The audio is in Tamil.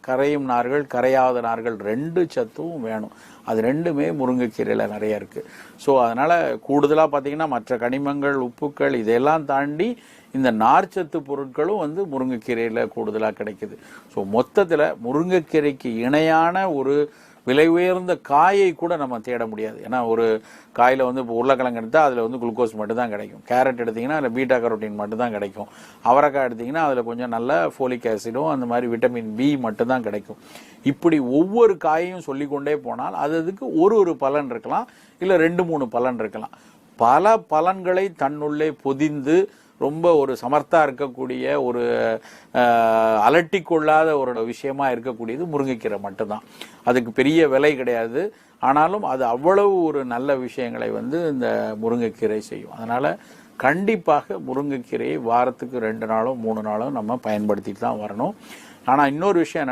கரையும் நார்கள் கரையாத நார்கள் 2 சத்தும் வேணும். அது 2மே முருங்கைக்கீரையில் நிறைய இருக்கு. ஸோ அதனால கூடுதலாக பார்த்தீங்கன்னா மற்ற கனிமங்கள் உப்புக்கள் இதையெல்லாம் தாண்டி இந்த நார்ச்சத்து பொருட்களும் வந்து முருங்கைக்கீரையில் கூடுதலாக கிடைக்குது. ஸோ மொத்தத்தில் முருங்கைக்கீரைக்கு இணையான ஒரு விலை உயர்ந்த காயை கூட நம்ம தேட முடியாது. ஏன்னா ஒரு காயில் வந்து இப்போ உருளைக்கிழங்கு எடுத்தால் அதில் வந்து குளுக்கோஸ் மட்டும் தான் கிடைக்கும். கேரட் எடுத்திங்கன்னா அதில் பீட்டா கரோட்டின் மட்டும் தான் கிடைக்கும். அவரைக்காய் எடுத்திங்கன்னா அதில் கொஞ்சம் நல்ல ஃபோலிக் ஆசிடும் அந்த மாதிரி விட்டமின் பி மட்டும் தான் கிடைக்கும். இப்படி ஒவ்வொரு காயையும் சொல்லிக்கொண்டே போனால் அதுக்கு ஒரு பலன் இருக்கலாம், இல்லை 2-3 பலன் இருக்கலாம். பல பலன்களை தன்னுள்ளே பொதிந்து ரொம்ப ஒரு சமர்த்தா இருக்கக்கூடிய ஒரு அலட்டி கொள்ளாத ஒரு விஷயமா இருக்கக்கூடியது முருங்கைக்கீரை மட்டும்தான். அதுக்கு பெரிய விலை கிடையாது. ஆனாலும் அது அவ்வளவு ஒரு நல்ல விஷயங்களை வந்து இந்த முருங்கைக்கீரை செய்யும். அதனால கண்டிப்பாக முருங்கைக்கீரையை வாரத்துக்கு 2 நாளோ 3 நாளோ நம்ம பயன்படுத்திட்டு தான் வரணும். ஆனால் இன்னொரு விஷயம்